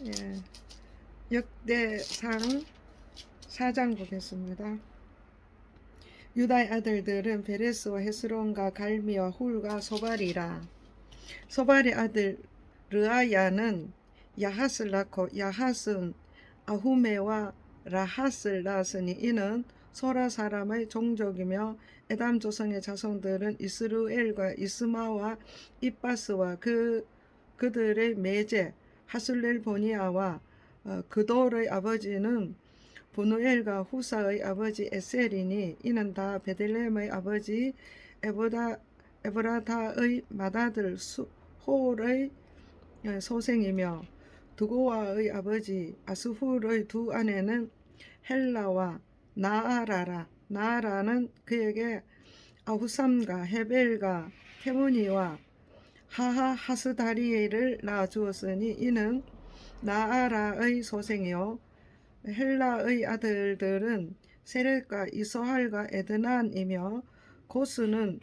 예, 역대상 4장 보겠습니다. 유다의 아들들은 베레스와 헤스론과 갈미와 훌과 소발이라. 소발의 아들 르아야는 야핫을 낳고 야핫은 아후메와 라핫을 낳았으니 이는 소라 사람의 종족이며 에담 조성의 자손들은 이스루엘과 이스마와 입바스와 그들의 매제 하술렐 보니아와 그돌의 아버지는 분우엘과 후사의 아버지 에셀이니 이는 다 베들레헴의 아버지 에브라다의 맏아들 홀의 소생이며 두고와의 아버지 아스훌의 두 아내는 헬라와 나아라라. 나아라는 그에게 아후삼과 헤벨과 테무니와 하하하스다리엘을 낳아주었으니 이는 나아라의 소생이요 헬라의 아들들은 세렛과 이소할과 에드난이며 고스는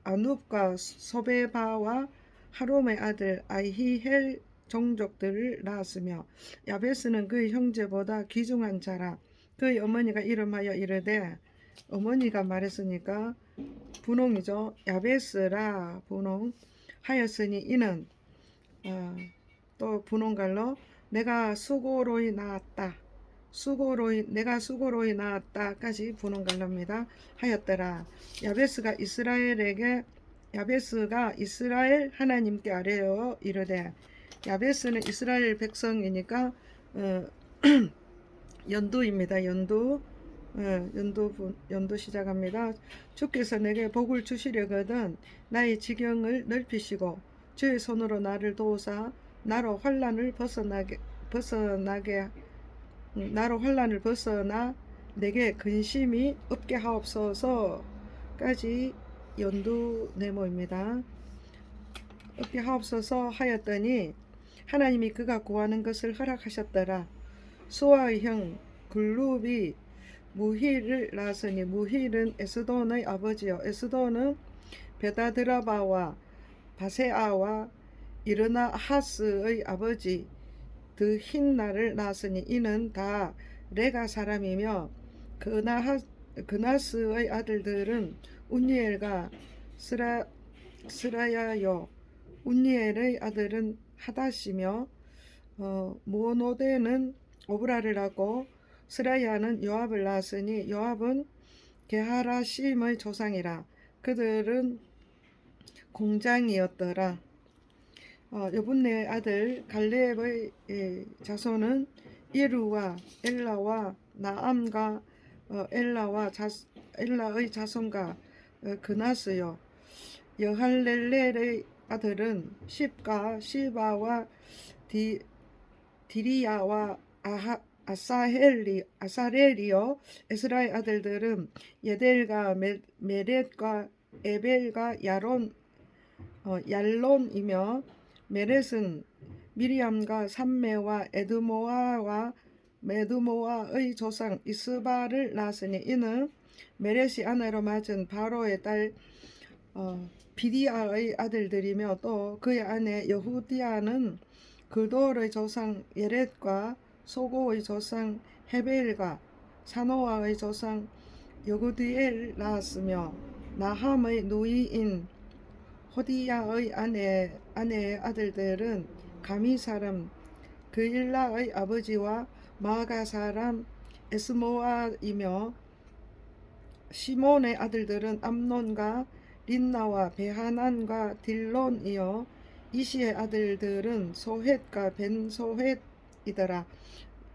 아눕과 소베바와 하롬의 아들 아히헬 종족들을 낳았으며 야베스는 그의 형제보다 귀중한 자라. 그의 어머니가 이름하여 이르되 어머니가 말했으니까 분홍이죠. 야베스라 분홍 하였으니 이는 또 분홍갈로 내가 수고로이 낳았다. 내가 수고로이 낳았다까지 분홍갈로입니다. 하였더라. 야베스가 이스라엘 하나님께 아뢰어 이르되 야베스는 이스라엘 백성이니까 연두입니다. 연두 시작합니다. 주께서 내게 복을 주시려거든 나의 지경을 넓히시고 주의 손으로 나를 도우사 나로 환난을 벗어나 내게 근심이 없게 하옵소서까지 연두 네모입니다. 없게 하옵소서 하였더니 하나님이 그가 구하는 것을 허락하셨더라. 수아의 형 글룹이 무힐을 낳았으니 무힐은 에스돈의 아버지요 에스돈은 베다드라바와 바세아와 이르나하스의 아버지 드힌나를 낳았으니 이는 다 레가 사람이며 그나스의 아들들은 운니엘과 스라야요 운니엘의 아들은 하닷이며 모노데는 오브라를 낳고 스라야는 요압을 낳았으니 요압은 게하라심의 조상이라. 그들은 공장이었더라. 여분네의 아들 갈렙의 자손은 이루와 엘라와 나암과 엘라의 자손과 그나스요. 여할렐렐의 아들은 십과 시바와 디리야와 아사렐이요. 에스라의 아들들은 예델과 메렛과 에벨과 얄론이며 메렛은 미리암과 삼메와 에드모아와 메드모아의 조상 이스바를 낳았으니 이는 메렛이 아내로 맞은 바로의 딸 비디아의 아들들이며 또 그의 아내 여후디아는 그돌의 조상 예렛과 소고의 조상 헤벨과 사노아의 조상 여구디엘 낳았으며 나함의 누이인 호디야의 아내의 아들들은 가미 사람 그일라의 아버지와 마가 사람 에스모아이며 시몬의 아들들은 암논과 린나와 베하난과 딜론이요 이시의 아들들은 소헷과 벤소헷이더라.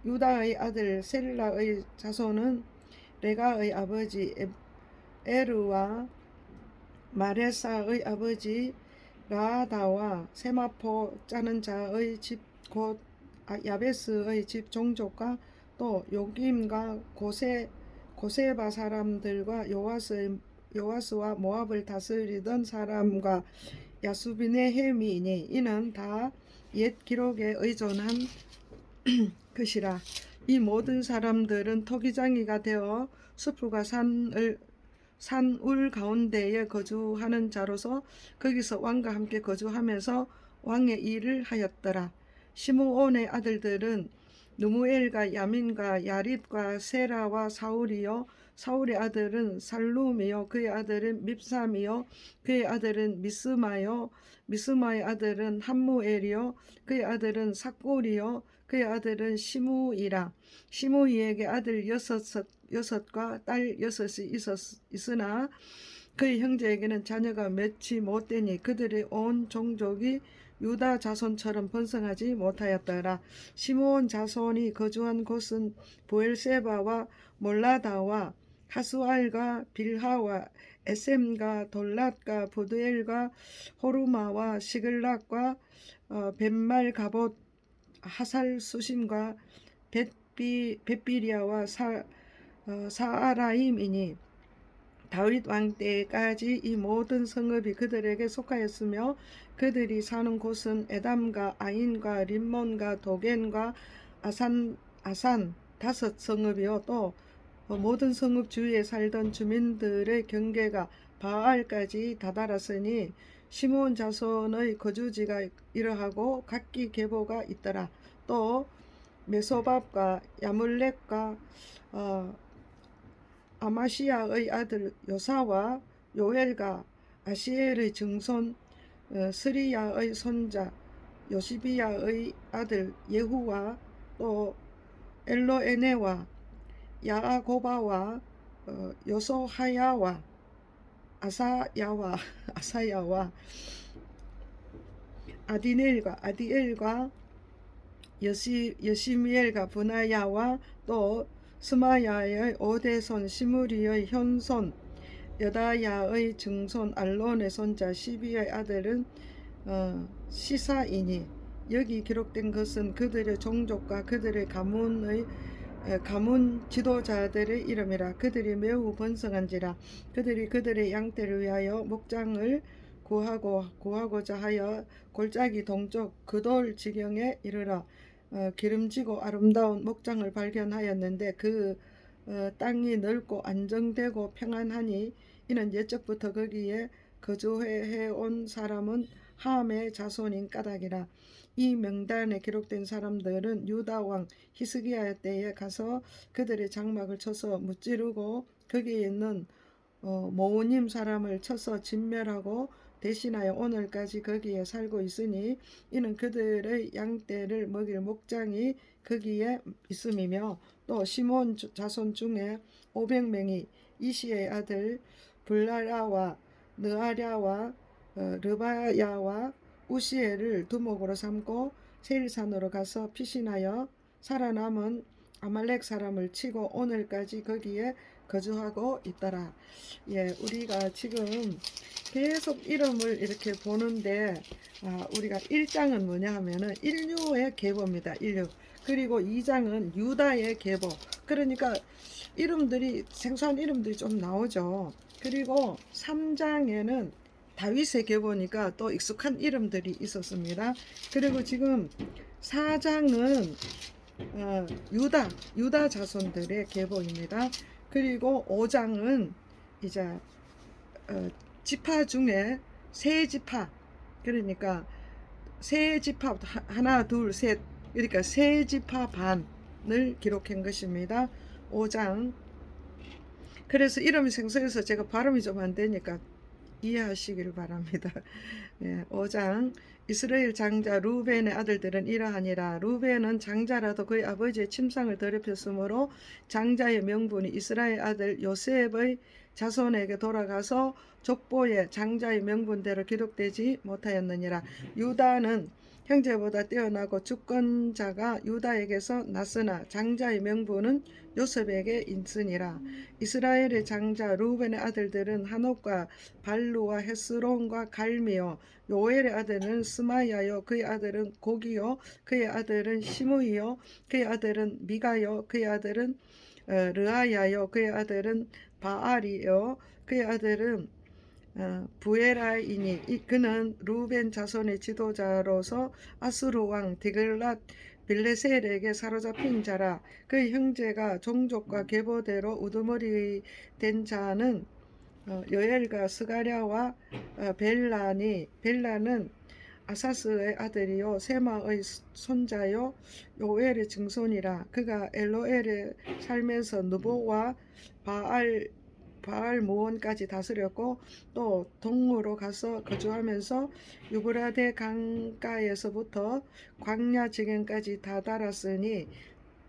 유다의 아들 셀라의 자손은 레가의 아버지 에르와 마레사의 아버지 라다와 세마포 짜는 자의 집 곧 야베스의 집 종족과 또 요김과 고세바 사람들과 요아스와 모압을 다스리던 사람과 야수비네헤미니 이는 다 옛 기록에 의존한 것이라. 이 모든 사람들은 토기장이가 되어 숲과 산울 가운데에 거주하는 자로서 거기서 왕과 함께 거주하면서 왕의 일을 하였더라. 시므온의 아들들은 누무엘과 야민과 야립과 세라와 사울이요 사울의 아들은 살룸이요 그의 아들은 밉삼이요 그의 아들은 미스마요 미스마의 아들은 함무엘이요 그의 아들은 삭골이요 그의 아들은 시므이라. 시므이에게 아들 여섯과 딸 여섯이 있으나 그의 형제에게는 자녀가 맺지 못되니 그들의 온 종족이 유다 자손처럼 번성하지 못하였더라. 시므온 자손이 거주한 곳은 보엘세바와 몰라다와 하수알과 빌하와 에셈과 돌랏과 보드엘과 호르마와 시글락과 벳말가봇 하살 수심과 벳비리아와 사아라임이니 다윗 왕 때까지 이 모든 성읍이 그들에게 속하였으며 그들이 사는 곳은 에담과 아인과 림몬과 도겐과 아산 다섯 성읍이요 또 모든 성읍 주위에 살던 주민들의 경계가 바알까지 다다랐으니 시므온 자손의 거주지가 이러하고 각기 계보가 있더라. 또 메소밥과 야물렉과 아마시야의 아들 요사와 요엘과 아시엘의 증손 스리야의 손자 요시비야의 아들 예후와 또 엘로에네와 야아고바와 요소하야와 아사야와 아디엘과 여시미엘과 분하야와 또 스마야의 오대손 시므리의 현손 여다야의 증손 알론의 손자 시비의 아들은 시사이니 여기 기록된 것은 그들의 종족과 그들의 가문 지도자들의 이름이라. 그들이 매우 번성한지라. 그들이 그들의 양떼를 위하여 목장을 구하고자 하여 골짜기 동쪽 그돌 지경에 이르러 기름지고 아름다운 목장을 발견하였는데 그 땅이 넓고 안정되고 평안하니 이는 옛적부터 거기에 거주해 온 사람은 함의 자손인 까닭이라. 이 명단에 기록된 사람들은 유다 왕 히스기야 때에 가서 그들의 장막을 쳐서 무찌르고 거기에 있는 모우님 사람을 쳐서 진멸하고 대신하여 오늘까지 거기에 살고 있으니 이는 그들의 양떼를 먹일 목장이 거기에 있음이며 또 시몬 자손 중에 500명이 이시의 아들 블라랴와 느아랴와 르바야와 우시엘을 두목으로 삼고 세일산으로 가서 피신하여 살아남은 아말렉 사람을 치고 오늘까지 거기에 거주하고 있더라. 예, 우리가 지금 계속 이름을 이렇게 보는데 우리가 1장은 뭐냐 하면은 인류의 계보입니다. 인류. 그리고 2장은 유다의 계보. 그러니까 이름들이 생소한 이름들이 좀 나오죠. 그리고 3장에는 다윗의 계보니까 또 익숙한 이름들이 있었습니다. 그리고 지금 4장은 유다 자손들의 계보입니다. 그리고 5장은 이제 지파 중에 세 지파, 그러니까 세 지파 하나 둘 셋, 그러니까 세 지파 반을 기록한 것입니다. 5장. 그래서 이름이 생소해서 제가 발음이 좀 안 되니까 이해하시길 바랍니다. 네, 5장. 이스라엘 장자 루벤의 아들들은 이러하니라. 루벤은 장자라도 그의 아버지의 침상을 더럽혔으므로 장자의 명분이 이스라엘 아들 요셉의 자손에게 돌아가서 족보에 장자의 명분대로 기록되지 못하였느니라. 유다는 형제보다 뛰어나고 주권자가 유다에게서 났으나 장자의 명분은 요셉에게 있으니라. 이스라엘의 장자 루벤의 아들들은 한옥과 발루와 헤스론과 갈미요. 요엘의 아들은 스마야요. 그의 아들은 고기요. 그의 아들은 시므이요. 그의 아들은 미가요. 그의 아들은 르아야요. 그의 아들은 바알이요. 그의 아들은 부에라이니 그는 루벤 자손의 지도자로서 아수르 왕 디글랏 빌레셀에게 사로잡힌 자라. 그의 형제가 종족과 계보대로 우두머리 된 자는 여엘과 스가랴와 벨라는 아사스의 아들이요 세마의 손자요 요엘의 증손이라. 그가 엘로엘에 살면서 느보와 바알 모온까지 다스렸고 또 동으로 가서 거주하면서 유브라데 강가에서부터 광야 지경까지 다다랐으니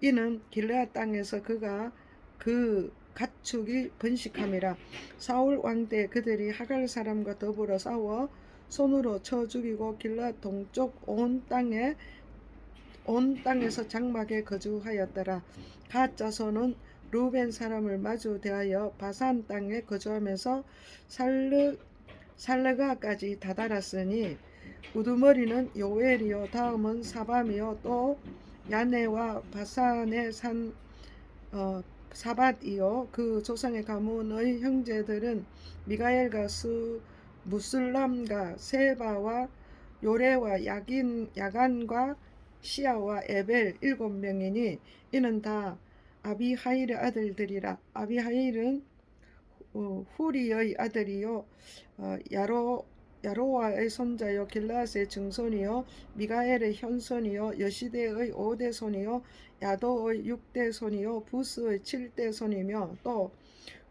이는 길르앗 땅에서 그가 그 가축이 번식함이라. 사울 왕 때 그들이 하갈 사람과 더불어 싸워 손으로 쳐 죽이고 길르앗 동쪽 온 땅에서 장막에 거주하였더라. 갓 자손은 루벤 사람을 마주 대하여 바산 땅에 거주하면서 살르가까지 다다랐으니 우두머리는 요엘이요 다음은 사밤이요 또 야네와 바산의 산 사밧이요 그 조상의 가문의 형제들은 미가엘과 무슬람과 세바와 요레와 야간과 시아와 에벨 7명이니 이는 다 아비하일의 아들들이라. 아비하일은 후리의 아들이요 야로와의 손자요 길라스의 증손이요 미가엘의 현손이요 여시대의 5대 손이요 야도의 6대 손이요 부스의 7대 손이며 또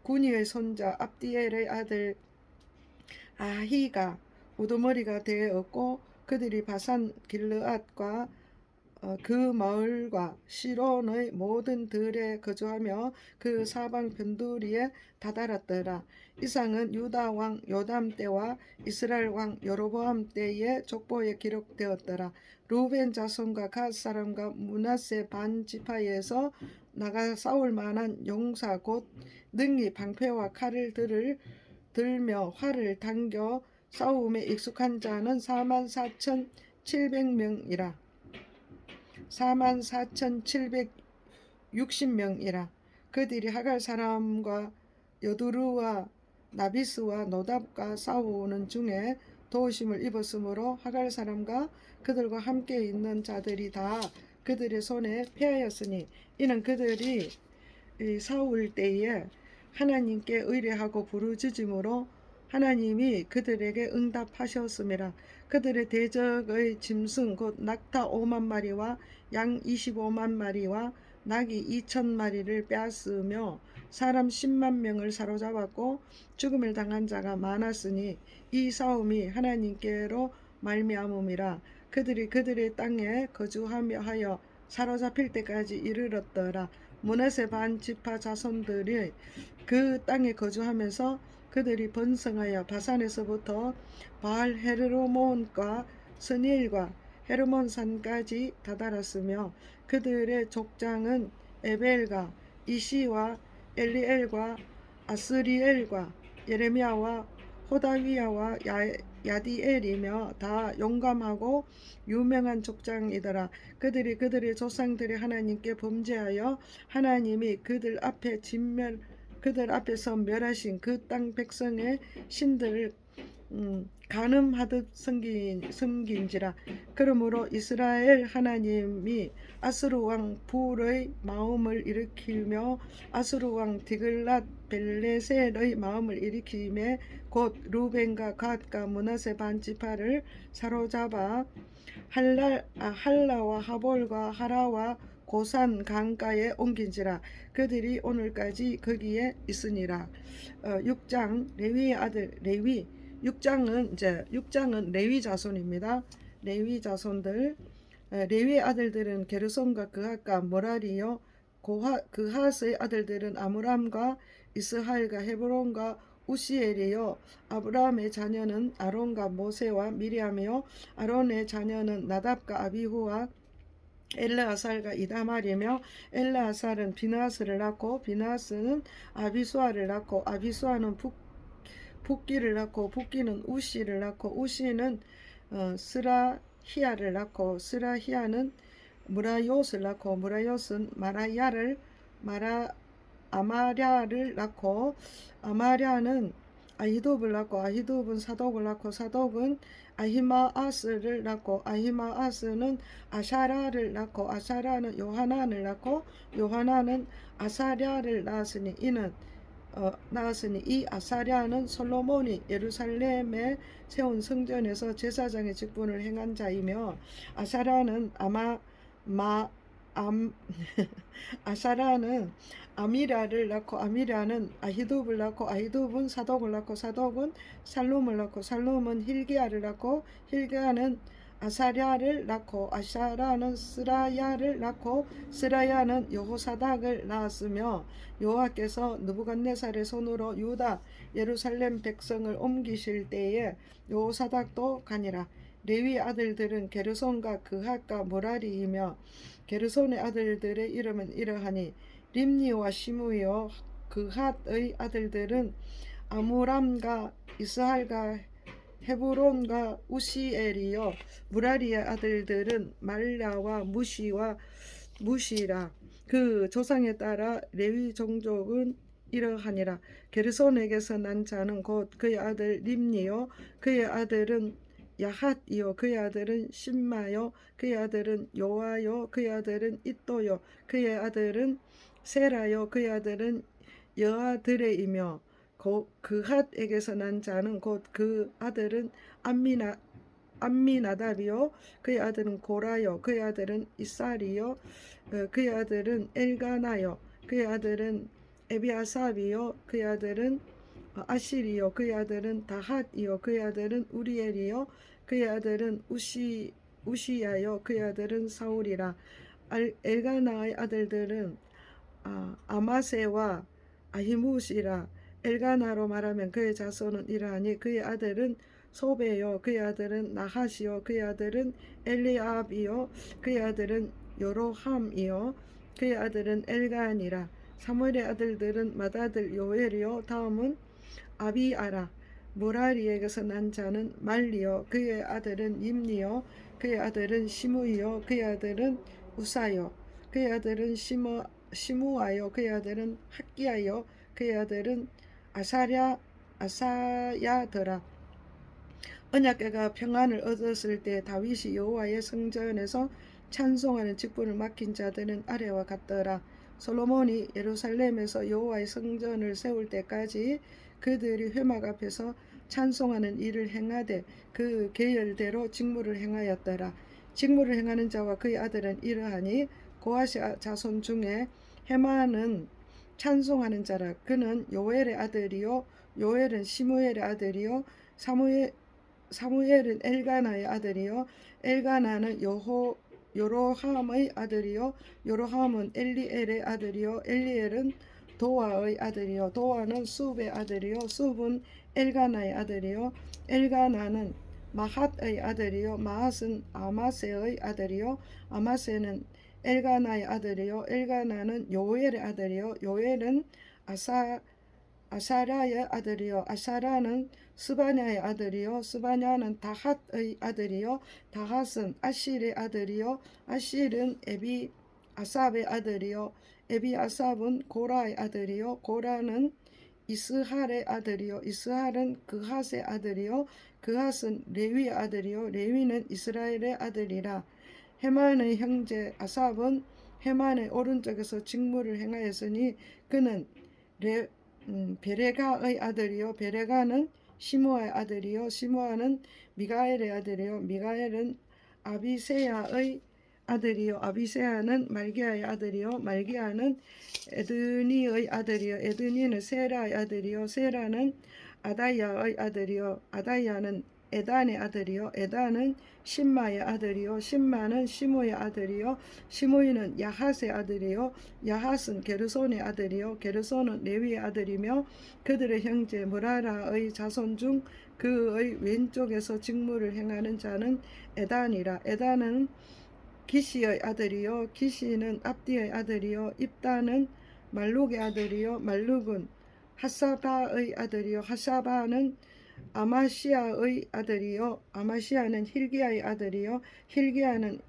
구니의 손자 압디엘의 아들 아히가 우두머리가 되었고 그들이 바산 길르앗과 그 마을과 시론의 모든 들에 거주하며 그 사방 변두리에 다다랐더라. 이상은 유다 왕 요담 때와 이스라엘 왕 여로보암 때의 족보에 기록되었더라. 루벤 자손과 갓 사람과 므낫세 반 지파에서 나가 싸울 만한 용사 곧 능히 방패와 칼을 들며 활을 당겨 싸움에 익숙한 자는 44,700명이라. 44,760명이라. 그들이 하갈 사람과 여두루와 나비스와 노답과 싸우는 중에 도우심을 입었으므로 하갈 사람과 그들과 함께 있는 자들이 다 그들의 손에 패하였으니 이는 그들이 싸울 때에 하나님께 의뢰하고 부르짖음으로 하나님이 그들에게 응답하셨음이라. 그들의 대적의 짐승 곧 낙타 5만 마리와 양 25만 마리와 낙이 2천 마리를 빼앗으며 사람 10만 명을 사로잡았고 죽음을 당한 자가 많았으니 이 싸움이 하나님께로 말미암음이라. 그들이 그들의 땅에 거주하며 하여 사로잡힐 때까지 이르렀더라. 므낫세 반 지파 자손들이 그 땅에 거주하면서 그들이 번성하여 바산에서부터 바알 헤르몬과 스닐과 헤르몬산까지 다다랐으며 그들의 족장은 에벨과 이시와 엘리엘과 아스리엘과 예레미야와 호다위야와 야디엘이며 다 용감하고 유명한 족장이더라. 그들이 그들의 조상들의 하나님께 범죄하여 하나님이 그들 앞에서 멸하신 그 땅 백성의 신들을 간음하듯 섬긴지라. 그러므로 이스라엘 하나님이 아수르 왕 불의 마음을 일으키며 아수르 왕 디글랏 벨레셀의 마음을 일으키매 곧 루벤과 갓과 므낫세 반 지파를 사로잡아 할라와 하볼과 하라와 고산 강가에 옮긴지라. 그들이 오늘까지 거기에 있으니라. 6장 레위의 아들 레위. 6장은 레위 자손입니다. 레위 자손들. 레위의 아들들은 게르손과 그핫과 머라리요 그핫의 아들들은 아므람과 이스하엘과 헤브론과 우시엘이요 아브라함의 자녀는 아론과 모세와 미리암이요 아론의 자녀는 나답과 아비후와 엘르아살과 이다말이며 엘르아살은 비나스를 낳고 비나스는 아비수아를 낳고 아비수아는 붓기를 낳고 붓기는 우시를 낳고 우시는 스라히야를 낳고 스라히야는 무라요스를 낳고 무라요스는 아마랴를 낳고 아마랴는 아히둉을 낳고 아히둉은 사독을 낳고 사독은 아히마아스를 낳고 아히마아스는 아샤라를 낳고 아샤라는 요하난을 낳고 요하난은 아사랴를 낳았으니 이는 낳았으니 이 아사랴는 솔로몬이 예루살렘에 세운 성전에서 제사장의 직분을 행한 자이며 아사랴는 암, 아사랴는 아미라를 낳고 아미라는 아히둡을 낳고 아히둡은 사독을 낳고 사독은 살룸을 낳고 살룸은 hil기야를 낳고 hil기야는 아사랴를 낳고 아사랴는 스라야를 낳고 스라야는 여호사닥을 낳았으며 여호와께서 느부갓네살의 손으로 유다 예루살렘 백성을 옮기실 때에 여호사닥도 가니라. 레위 아들들은 게르손과 그핫과 모라리이며 게르손의 아들들의 이름은 이러하니 림니와 시므이요 그핫의 아들들은 아무람과 이스할과 헤브론과 우시엘이요 무라리의 아들들은 말라와 무시라. 그 조상에 따라 레위 종족은 이러하니라. 게르손에게서 난 자는 곧 그의 아들 림니요 그의 아들은 야핫이요 그의 아들은 심마요 그의 아들은 요아요 그의 아들은 이또요 그의 아들은 세라요 그의 아들은 여아드레이며 그핫에게서 난 자는 곧 그 아들은 암미나답이요 그의 아들은 고라요 그의 아들은 이살이요 그의 아들은 엘가나요 그의 아들은 에비아삽이요 그의 아들은 아실이요 그의 아들은 다핫이요 그의 아들은 우리엘이요 그의 아들은 우시야요 그의 아들은 사울이라. 엘가나의 아들들은 아마세와 아히무시라. 엘가나로 말하면 그의 자손은 이러하니 그의 아들은 소베요 그의 아들은 나핫이요 그의 아들은 엘리압이요 그의 아들은 요로함이요 그의 아들은 엘간이라. 사무엘의 아들들은 맏아들 요엘이요 다음은 아비아라. 무라리에게서 난 자는 말리요 그의 아들은 임니요 그의 아들은 시므이요 그의 아들은 우사요 그의 아들은 시므아요 그의 아들은 학기야요 그의 아들은 아사야더라. 언약궤가 평안을 얻었을 때 다윗이 여호와의 성전에서 찬송하는 직분을 맡긴 자들은 아래와 같더라. 솔로몬이 예루살렘에서 여호와의 성전을 세울 때까지 그들이 회막 앞에서 찬송하는 일을 행하되 그 계열대로 직무를 행하였더라. 직무를 행하는 자와 그의 아들은 이러하니 고핫의 자손 중에 헤만은 찬송하는 자라. 그는 요엘의 아들이요 요엘은 시므엘의 아들이요 사무엘은 엘가나의 아들이요 엘가나는 요로함의 아들이요 요로함은 엘리엘의 아들이요 엘리엘은 도아의 아들이요 도아는 숲의 아들이요 숲은 엘가나의 아들이요 엘가나는 마핫의 아들이요 마핫은 아마세의 아들이요 아마세는 엘가나의 아들이요 엘가나는 요엘의 아들이요 요엘은 아사랴의 아들이요 아사랴는 스바냐의 아들이요 스바냐는 다핫의 아들이요 다핫은 아실의 아들이요 아실은 에비아삽의 아들이요 에비아삽은 고라의 아들이요 고라는 이스할의 아들이요 이스할은 그핫의 아들이요 그핫은 레위의 아들이요 레위는 이스라엘의 아들이라. 헤만의 형제 아삽은 헤만의 오른쪽에서 직무를 행하였으니 그는 베레가의 아들이요 베레가는 시므아의 아들이요 시므아는 미가엘의 아들이요 미가엘은 아비세야의 아들이요 아비세야는 말기야의 아들이요 말기야는 에드니의 아들이요 에드니는 세라의 아들이요 세라는 아다야의 아들이요 아다야는 에단의 아들이요 에단은 심마의 아들이요 심마는 시므의 아들이요 시므이는 야핫의 아들이요 야핫은 게르손의 아들이요 게르손은 레위의 아들이며 그들의 형제 무라라의 자손 중 그의 왼쪽에서 직무를 행하는 자는 에단이라. 에단은 기시의 아들이요 기시는 압디의 아들이요 입다는 말룩의 아들이요 말룩은 하사바의 아들이요 하사바는 아마시아의 아들이요 아마시아는 hil기야의 아들이요 hil기야는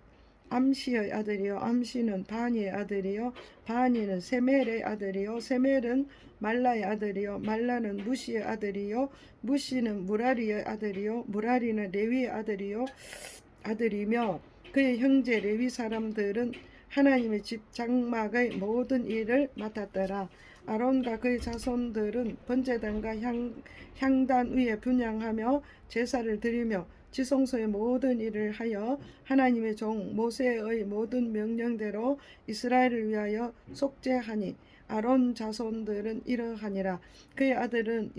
암시의 아들이요 암시는 바니의 아들이요 바니는 세멜의 아들이요 세멜은 말라의 아들이요 말라는 무시의 아들이요 무시는 무라리의 아들이요 무라리는 레위의 아들이며 그의 형제 레위 사람들은 하나님의 집 장막의 모든 일을 맡았더라. 아론과 그의 자손들은 번제단과 향단 위에 분향하며 제사를 드리며 지성소의 모든 일을 하여 하나님의 종 모세의 모든 명령대로 이스라엘을 위하여 속죄하니 아론 자손들은 이러하니라. 그의 아들은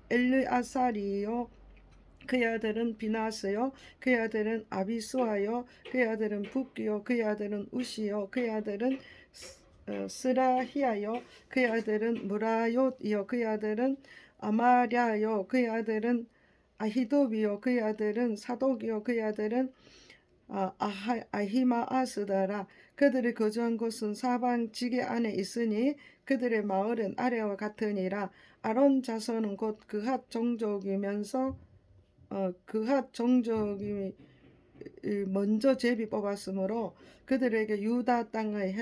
엘르아살이요 그의 아들은 비나스요 그의 아들은 아비수아요 그의 아들은 붓기요 그의 아들은 우시요 그의 아들은 스라히야요 그의 아들은 무라요이요 그의 아들은 아마랴요 그의 아들은 아히도비요 그의 아들은 사독이요 그의 아들은 아히마아스다라. 그들이 거주한 곳은 사방 지게 안에 있으니 그들의 마을은 아래와 같으니라. 아론 자손은 곧 그핫 종족이면서 그핫 종족이 먼저 제비 뽑았으므로 그들에게 유다 땅의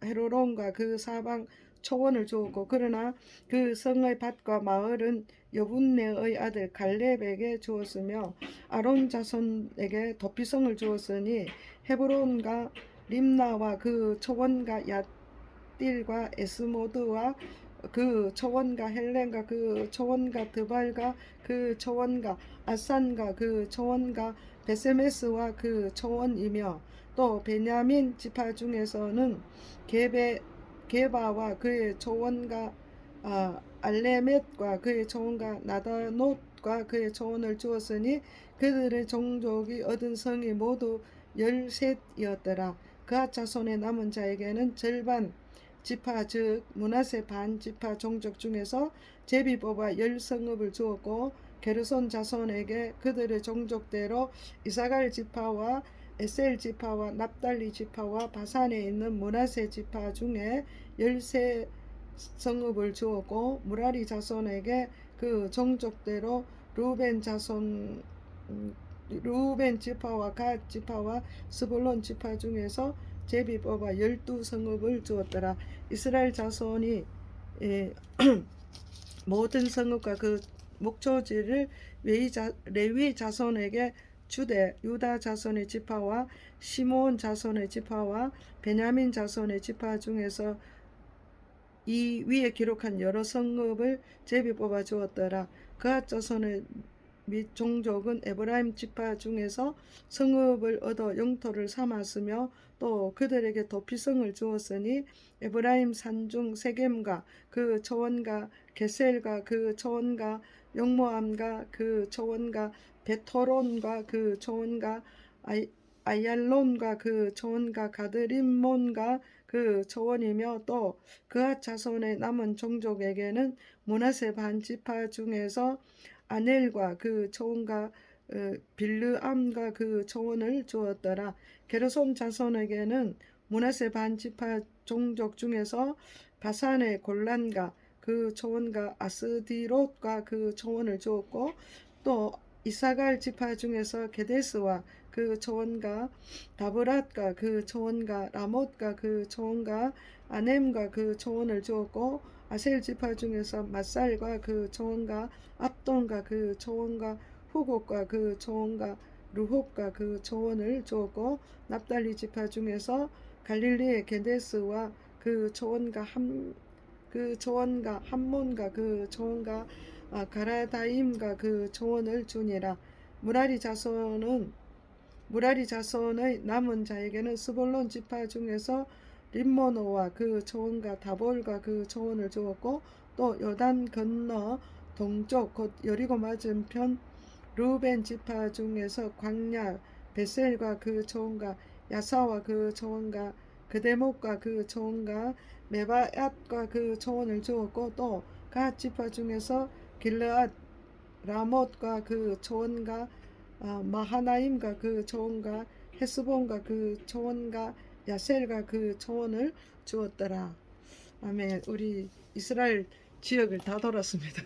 헤로론과 그 사방 초원을 주었고 그러나 그 성의 밭과 마을은 여분네의 아들 갈렙에게 주었으며 아론 자손에게 도피성을 주었으니 헤브론과 림나와 그 초원과 얏딜과 에스모드와 그 초원과 헬렌과 그 초원과 드발과 그 초원과 아산과 그 초원과 베세메스와 그 초원이며 또 베냐민 지파 중에서는 게바와 그의 초원과 알레멧과 그의 초원과 나다노트과 그의 초원을 주었으니 그들의 종족이 얻은 성이 모두 13이었더라. 그앗 자손의 남은 자에게는 절반 지파 즉 므낫세 반 지파 종족 중에서 제비 뽑아 10성읍을 주었고 게르손 자손에게 그들의 종족대로 이사갈 지파와 에셀 지파와 납달리 지파와 바산에 있는 므낫세 지파 중에 13성읍을 주었고 무라리 자손에게 그 종족대로 루벤 지파와 갓 지파와 스불론 지파 중에서 제비 뽑아 12성읍을 주었더라. 이스라엘 자손이 모든 성읍과 그 목초지를 레위 자손에게 주되 유다 자손의 지파와 시므온 자손의 지파와 베냐민 자손의 지파 중에서 이 위에 기록한 여러 성읍을 제비 뽑아 주었더라. 그앗 자손의 및 종족은 에브라임 지파 중에서 성읍을 얻어 영토를 삼았으며 또 그들에게 도피성을 주었으니 에브라임 산중 세겜과 그 초원과 게셀과 그 초원과 용모암과 그 초원과 베토론과 그 초원과 아얄론과 그 초원과 가드림몬과 그 초원이며 또 그앗 자손의 남은 종족에게는 므낫세 반 지파 중에서 아넬과 그 초원과 빌르암과 그 초원을 주었더라. 게르손 자손에게는 므낫세 반 지파 종족 중에서 바산의 골란과 그 초원과 아스디롯과 그 초원을 주었고 또 이사갈 지파 중에서 게데스와 그 초원과 다브랏과 그 초원과 라못과 그 초원과 아넴과 그 초원을 주었고 아셀 지파 중에서 맛살과 그 초원과 압돈과 그 초원과 후곡과 그 초원과 루홉과 그 초원을 주었고 납달리 지파 중에서 갈릴리의 게데스와 그 초원과 함몬과 그 초원과 가라다임과 그 초원을 주니라. 무라리 자손의 남은 자에게는 스불론 지파 중에서 림모노와 그 초원과 다볼과 그 초원을 주었고 또 요단 건너 동쪽 곧 여리고 맞은편 루벤 지파 중에서 광야 베셀과 그 초원과 야사와 그 초원과 그데목과 그 초원과 메바앗과 그 초원을 주었고 또 갓 지파 중에서 길르앗 라못과 그 초원과 마하나임과 그 초원과 헤스본과 그 초원과 야셀과 그 초원을 주었더라. 아멘. 우리 이스라엘 지역을 다 돌았습니다.